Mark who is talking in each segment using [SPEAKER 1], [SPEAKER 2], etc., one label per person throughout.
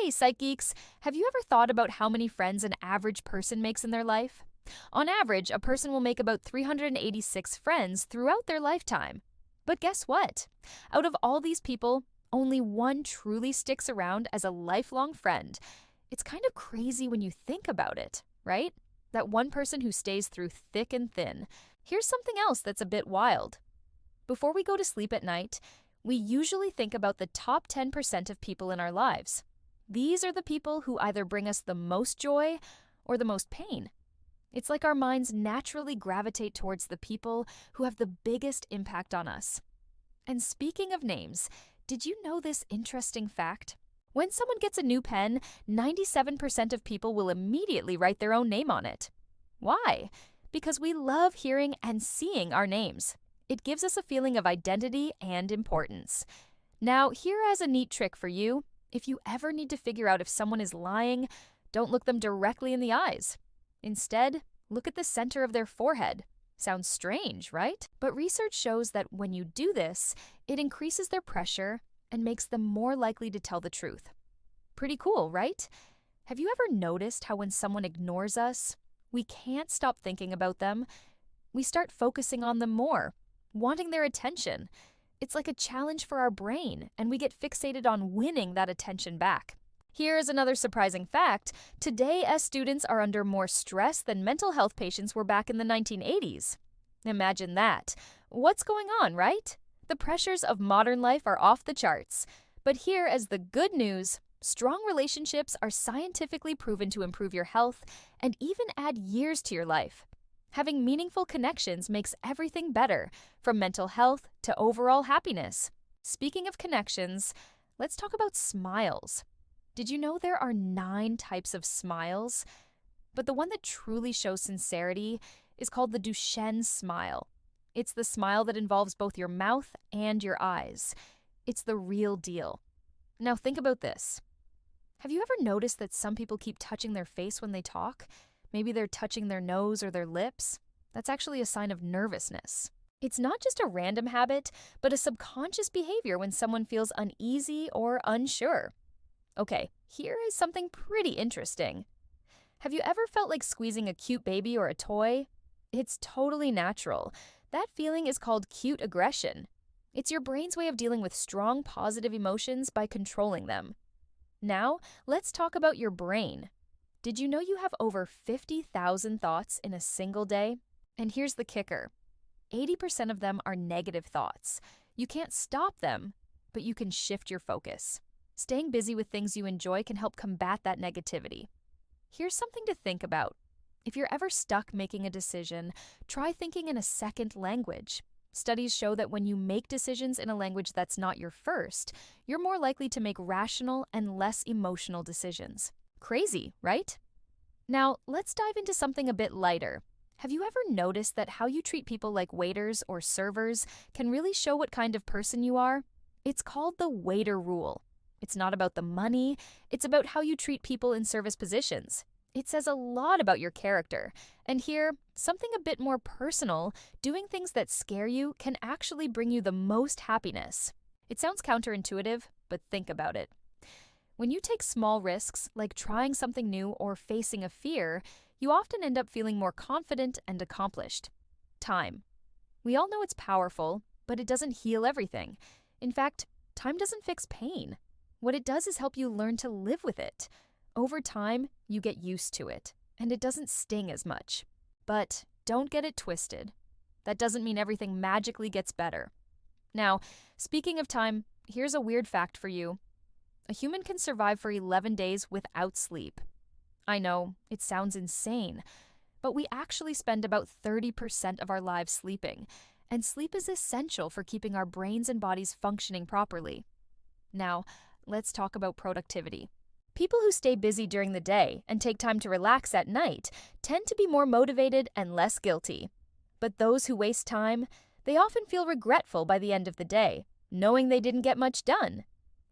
[SPEAKER 1] Hey, Psych Geeks! Have you ever thought about how many friends an average person makes in their life? On average, a person will make about 386 friends throughout their lifetime. But guess what? Out of all these people, only one truly sticks around as a lifelong friend. It's kind of crazy when you think about it, right? That one person who stays through thick and thin. Here's something else that's a bit wild. Before we go to sleep at night, we usually think about the top 10% of people in our lives. These are the people who either bring us the most joy or the most pain. It's like our minds naturally gravitate towards the people who have the biggest impact on us. And speaking of names, did you know this interesting fact? When someone gets a new pen, 97% of people will immediately write their own name on it. Why? Because we love hearing and seeing our names. It gives us a feeling of identity and importance. Now, here is a neat trick for you. If you ever need to figure out if someone is lying, don't look them directly in the eyes. Instead, look at the center of their forehead. Sounds strange, right? But research shows that when you do this, it increases their pressure and makes them more likely to tell the truth. Pretty cool, right? Have you ever noticed how when someone ignores us, we can't stop thinking about them? We start focusing on them more, wanting their attention. It's like a challenge for our brain, and we get fixated on winning that attention back. Here's another surprising fact. Today, as students are under more stress than mental health patients were back in the 1980s. Imagine that. What's going on, right? The pressures of modern life are off the charts. But here is the good news. Strong relationships are scientifically proven to improve your health and even add years to your life. Having meaningful connections makes everything better, from mental health to overall happiness. Speaking of connections, let's talk about smiles. Did you know there are 9 types of smiles? But the one that truly shows sincerity is called the Duchenne smile. It's the smile that involves both your mouth and your eyes. It's the real deal. Now think about this. Have you ever noticed that some people keep touching their face when they talk? Maybe they're touching their nose or their lips. That's actually a sign of nervousness. It's not just a random habit, but a subconscious behavior when someone feels uneasy or unsure. Okay, here is something pretty interesting. Have you ever felt like squeezing a cute baby or a toy? It's totally natural. That feeling is called cute aggression. It's your brain's way of dealing with strong positive emotions by controlling them. Now, let's talk about your brain. Did you know you have over 50,000 thoughts in a single day? And here's the kicker. 80% of them are negative thoughts. You can't stop them, but you can shift your focus. Staying busy with things you enjoy can help combat that negativity. Here's something to think about. If you're ever stuck making a decision, try thinking in a second language. Studies show that when you make decisions in a language that's not your first, you're more likely to make rational and less emotional decisions. Crazy, right? Now, let's dive into something a bit lighter. Have you ever noticed that how you treat people like waiters or servers can really show what kind of person you are? It's called the waiter rule. It's not about the money, it's about how you treat people in service positions. It says a lot about your character. And here, something a bit more personal, doing things that scare you can actually bring you the most happiness. It sounds counterintuitive, but think about it. When you take small risks, like trying something new or facing a fear, you often end up feeling more confident and accomplished. Time. We all know it's powerful, but it doesn't heal everything. In fact, time doesn't fix pain. What it does is help you learn to live with it. Over time, you get used to it, and it doesn't sting as much. But don't get it twisted. That doesn't mean everything magically gets better. Now, speaking of time, here's a weird fact for you. A human can survive for 11 days without sleep. I know, it sounds insane, but we actually spend about 30% of our lives sleeping, and sleep is essential for keeping our brains and bodies functioning properly. Now, let's talk about productivity. People who stay busy during the day and take time to relax at night tend to be more motivated and less guilty. But those who waste time, they often feel regretful by the end of the day, knowing they didn't get much done.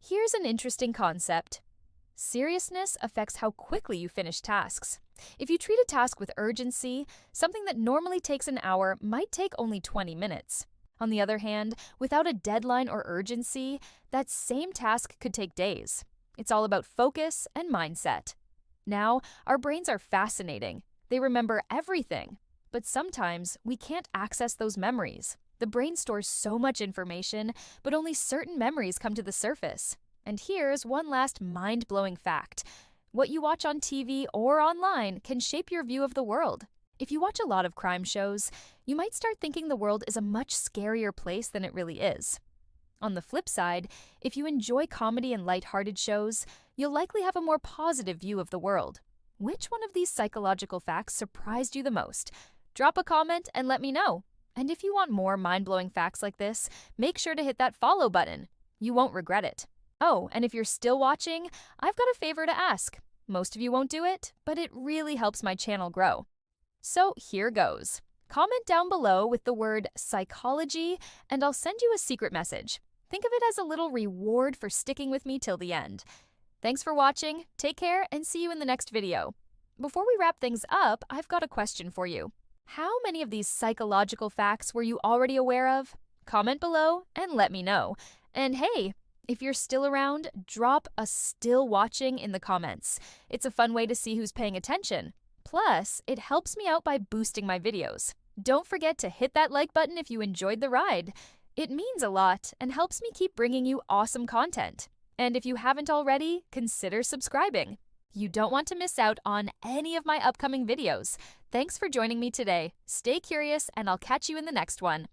[SPEAKER 1] Here's an interesting concept. Seriousness affects how quickly you finish tasks. If you treat a task with urgency, something that normally takes an hour might take only 20 minutes. On the other hand, without a deadline or urgency, that same task could take days. It's all about focus and mindset. Now, our brains are fascinating. They remember everything. But sometimes we can't access those memories. The brain stores so much information, but only certain memories come to the surface. And here's one last mind-blowing fact. What you watch on TV or online can shape your view of the world. If you watch a lot of crime shows, you might start thinking the world is a much scarier place than it really is. On the flip side, if you enjoy comedy and lighthearted shows, you'll likely have a more positive view of the world. Which one of these psychological facts surprised you the most? Drop a comment and let me know. And if you want more mind-blowing facts like this, make sure to hit that follow button. You won't regret it. Oh, and if you're still watching, I've got a favor to ask. Most of you won't do it, but it really helps my channel grow. So here goes. Comment down below with the word psychology, and I'll send you a secret message. Think of it as a little reward for sticking with me till the end. Thanks for watching, take care, and see you in the next video. Before we wrap things up, I've got a question for you. How many of these psychological facts were you already aware of? Comment below and let me know. And hey, if you're still around, drop a "still watching" in the comments. It's a fun way to see who's paying attention. Plus, it helps me out by boosting my videos. Don't forget to hit that like button if you enjoyed the ride. It means a lot and helps me keep bringing you awesome content. And if you haven't already, consider subscribing. You don't want to miss out on any of my upcoming videos. Thanks for joining me today. Stay curious, and I'll catch you in the next one.